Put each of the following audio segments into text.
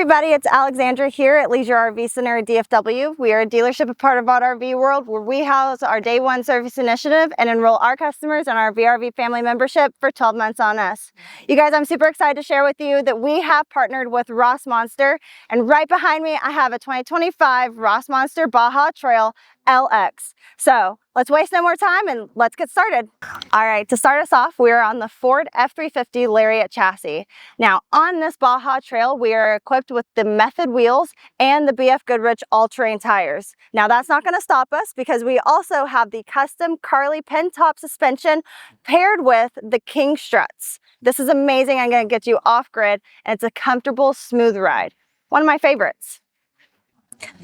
everybody, it's Alexandra here at Leisure RV Center at DFW. We are a dealership, a part of Odd RV World, where we house our Day One Service Initiative and enroll our customers in our VRV family membership for 12 months on us. You guys, I'm super excited to share with you that we have partnered with Rossmonster, and right behind me I have a 2025 Rossmonster Baja Trail LX. So let's waste no more time and let's get started. All right, to start us off, we are on the Ford F-350 Lariat chassis. Now on this Baja Trail, we are equipped with the Method wheels and the BFGoodrich All-Terrain tires. Now that's not going to stop us because we also have the custom Carli Pintop suspension paired with the King struts. This is amazing. I'm going to get you off grid and it's a comfortable, smooth ride. One of my favorites.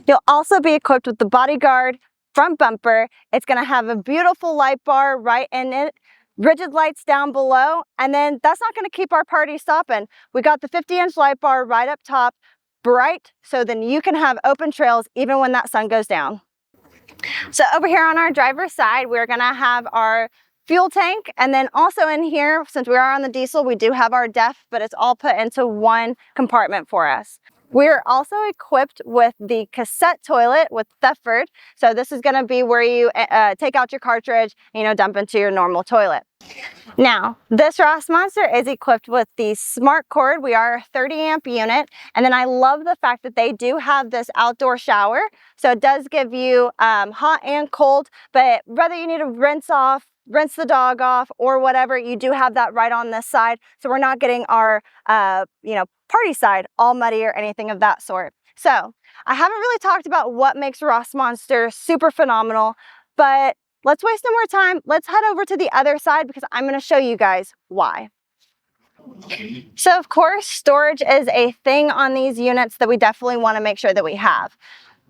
You'll also be equipped with the Bodyguard front bumper. It's going to have a beautiful light bar right in it, rigid lights down below, and then that's not going to keep our party stopping. We got the 50-inch light bar right up top, bright, so then you can have open trails even when that sun goes down. So over here on our driver's side, we're going to have our fuel tank, and then also in here, since we are on the diesel, we do have our DEF, but it's all put into one compartment for us. We're also equipped with the cassette toilet with Thetford. So this is going to be where you take out your cartridge and, dump into your normal toilet. Now, this Rossmonster is equipped with the smart cord. We are a 30 amp unit. And then I love the fact that they do have this outdoor shower. So it does give you hot and cold, but whether you need to rinse the dog off or whatever, you do have that right on this side. So we're not getting our, party side all muddy or anything of that sort. So I haven't really talked about what makes Rossmonster super phenomenal, but let's waste no more time. Let's head over to the other side because I'm going to show you guys why. So of course, storage is a thing on these units that we definitely want to make sure that we have.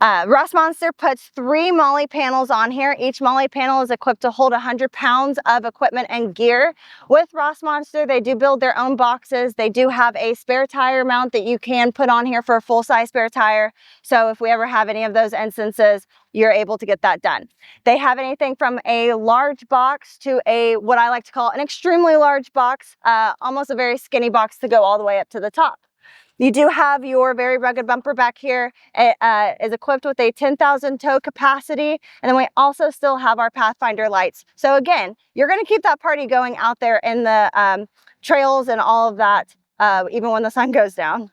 Rossmonster puts 3 MOLLE panels on here. Each MOLLE panel is equipped to hold 100 pounds of equipment and gear. With Rossmonster, they do build their own boxes. They do have a spare tire mount that you can put on here for a full-size spare tire. So if we ever have any of those instances, you're able to get that done. They have anything from a large box to what I like to call an extremely large box, almost a very skinny box to go all the way up to the top. You do have your very rugged bumper back here. It is equipped with a 10,000 tow capacity. And then we also still have our Pathfinder lights. So again, you're going to keep that party going out there in the trails and all of that, even when the sun goes down.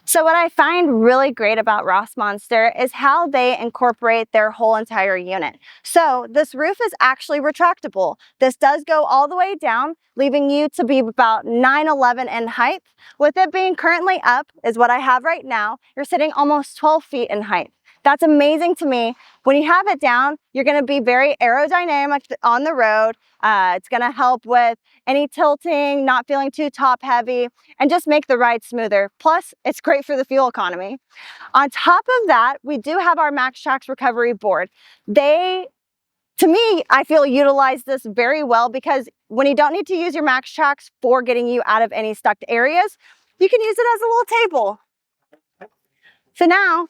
So what I find really great about Rossmonster is how they incorporate their whole entire unit. So this roof is actually retractable. This does go all the way down, leaving you to be about 9'11" in height. With it being currently up, is what I have right now, you're sitting almost 12 feet in height. That's amazing to me. When you have it down, you're going to be very aerodynamic on the road. It's going to help with any tilting, not feeling too top heavy, and just make the ride smoother. Plus, it's great for the fuel economy. On top of that, we do have our MaxTrax recovery board. To me, I feel utilize this very well because when you don't need to use your MaxTrax for getting you out of any stuck areas, you can use it as a little table. So now,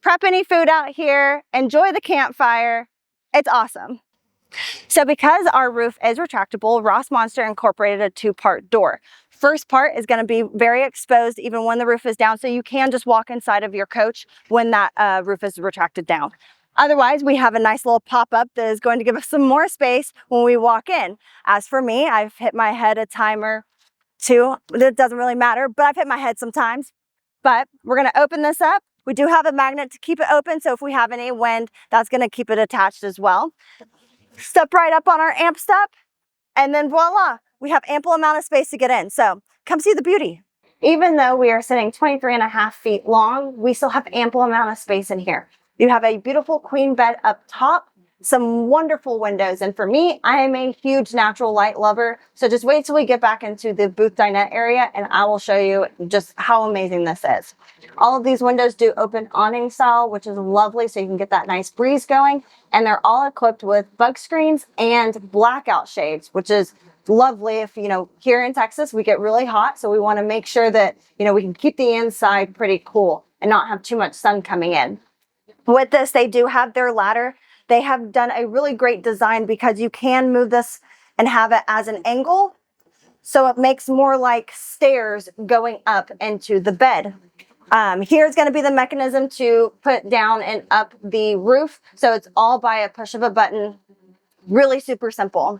prep any food out here, enjoy the campfire. It's awesome. So because our roof is retractable, Rossmonster incorporated a 2-part door. First part is going to be very exposed even when the roof is down, so you can just walk inside of your coach when that roof is retracted down. Otherwise, we have a nice little pop-up that is going to give us some more space when we walk in. As for me, I've hit my head a time or two. It doesn't really matter, but I've hit my head sometimes. But we're going to open this up. We do have a magnet to keep it open, so if we have any wind, that's going to keep it attached as well. Step right up on our amp step, and then voila, we have ample amount of space to get in. So come see the beauty. Even though we are sitting 23.5 feet long, we still have ample amount of space in here. You have a beautiful queen bed up top, some wonderful windows. And for me, I am a huge natural light lover. So just wait till we get back into the booth dinette area and I will show you just how amazing this is. All of these windows do open awning style, which is lovely. So you can get that nice breeze going. And they're all equipped with bug screens and blackout shades, which is lovely. If, here in Texas, we get really hot. So we want to make sure that, we can keep the inside pretty cool and not have too much sun coming in. With this, they do have their ladder. They have done a really great design because you can move this and have it as an angle. So it makes more like stairs going up into the bed. Here's going to be the mechanism to put down and up the roof. So it's all by a push of a button. Really super simple.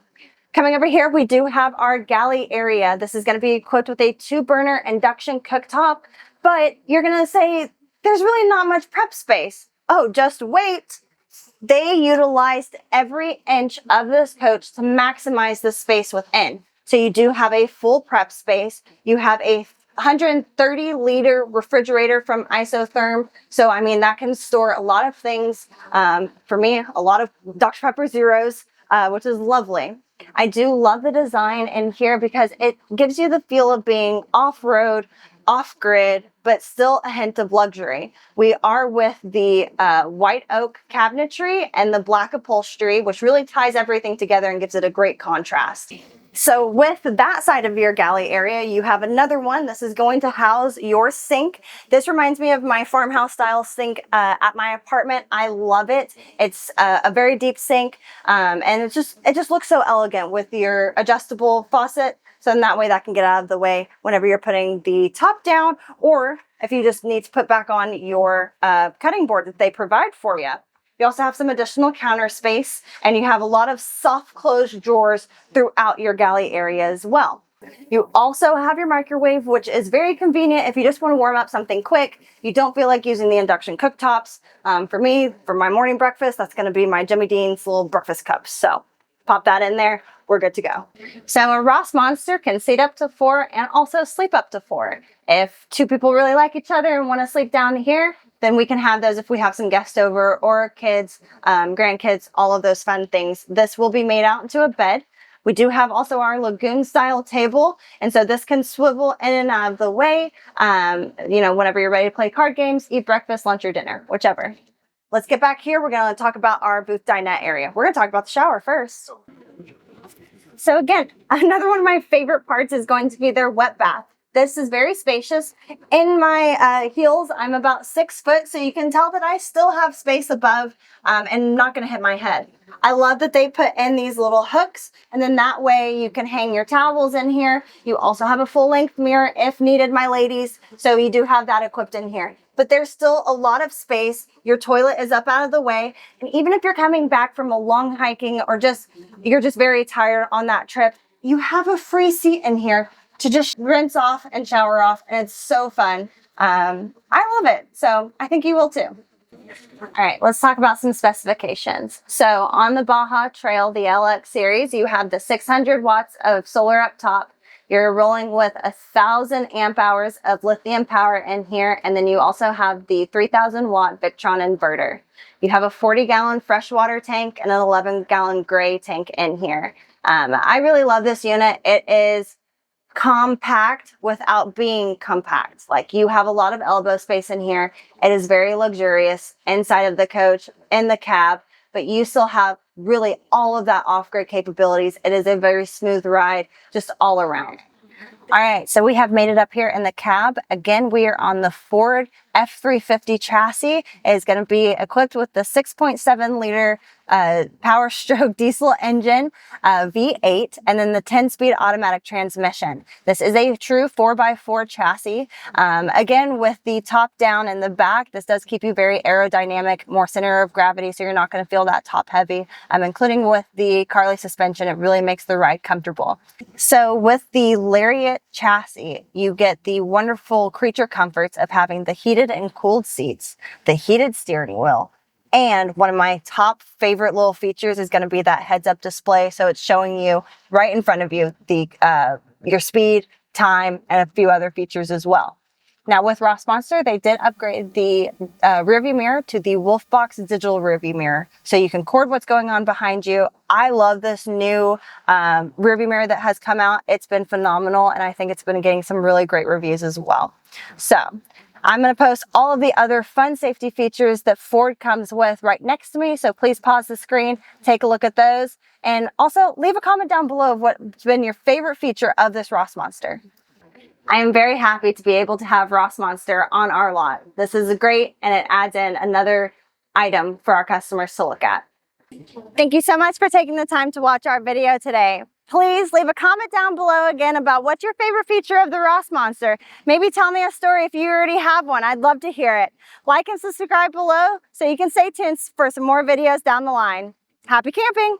Coming over here, we do have our galley area. This is going to be equipped with a 2-burner induction cooktop, but you're going to say there's really not much prep space. Oh, just wait. They utilized every inch of this coach to maximize the space within. So you do have a full prep space. You have a 130-liter refrigerator from Isotherm. So, I mean, that can store a lot of things. For me, a lot of Dr. Pepper Zeros, which is lovely. I do love the design in here because it gives you the feel of being off-road, off-grid, but still a hint of luxury. We are with the white oak cabinetry and the black upholstery, which really ties everything together and gives it a great contrast. So with that side of your galley area, you have another one. This is going to house your sink. This reminds me of my farmhouse style sink at my apartment. I love it. It's a very deep sink, and it just looks so elegant with your adjustable faucet. So in that way, that can get out of the way whenever you're putting the top down, or if you just need to put back on your cutting board that they provide for you. You also have some additional counter space, and you have a lot of soft close drawers throughout your galley area as well. You also have your microwave, which is very convenient if you just want to warm up something quick. You don't feel like using the induction cooktops. For me, for my morning breakfast, that's going to be my Jimmy Dean's little breakfast cups. So pop that in there. We're good to go. So a Rossmonster can seat up to 4 and also sleep up to 4. If 2 people really like each other and want to sleep down here, then we can have those if we have some guests over or kids, grandkids, all of those fun things. This will be made out into a bed. We do have also our Lagoon style table. And so this can swivel in and out of the way, you know, whenever you're ready to play card games, eat breakfast, lunch, or dinner, whichever. Let's get back here. We're going to talk about our booth dinette area. We're going to talk about the shower first. So again, another one of my favorite parts is going to be their wet bath. This is very spacious. In my heels, I'm about 6 foot, so you can tell that I still have space above and not going to hit my head. I love that they put in these little hooks, and then that way you can hang your towels in here. You also have a full-length mirror if needed, my ladies, so you do have that equipped in here. But there's still a lot of space. Your toilet is up out of the way. And even if you're coming back from a long hiking or you're just very tired on that trip, you have a free seat in here to just rinse off and shower off. And it's so fun. I love it. So I think you will too. All right, let's talk about some specifications. So on the Baja Trail, the LX series, you have the 600 watts of solar up top. You're rolling with 1,000 amp hours of lithium power in here. And then you also have the 3,000 watt Victron inverter. You have a 40-gallon freshwater tank and an 11-gallon gray tank in here. I really love this unit. It is compact without being compact. Like, you have a lot of elbow space in here. It is very luxurious inside of the coach, in the cab, but you still have really all of that off-grid capabilities. It is a very smooth ride, just all around. All right, so we have made it up here in the cab. Again, we are on the Ford F-350 chassis. It is going to be equipped with the 6.7 liter power stroke diesel engine, V8, and then the 10-speed automatic transmission. This is a true 4x4 chassis. Again, with the top down and the back, this does keep you very aerodynamic, more center of gravity, so you're not going to feel that top heavy. Including with the Carli suspension, it really makes the ride comfortable. So with the Lariat chassis, you get the wonderful creature comforts of having the heated and cooled seats, the heated steering wheel, and one of my top favorite little features is going to be that heads-up display. So it's showing you right in front of you the your speed, time, and a few other features as well. Now with Rossmonster, they did upgrade the rearview mirror to the Wolfbox digital rearview mirror. So you can cord what's going on behind you. I love this new rearview mirror that has come out. It's been phenomenal, and I think it's been getting some really great reviews as well. So I'm going to post all of the other fun safety features that Ford comes with right next to me. So please pause the screen, take a look at those, and also leave a comment down below of what's been your favorite feature of this Rossmonster. I am very happy to be able to have Rossmonster on our lot. This is great, and it adds in another item for our customers to look at. Thank you so much for taking the time to watch our video today. Please leave a comment down below again about what's your favorite feature of the Rossmonster. Maybe tell me a story if you already have one. I'd love to hear it. Like and subscribe below so you can stay tuned for some more videos down the line. Happy camping!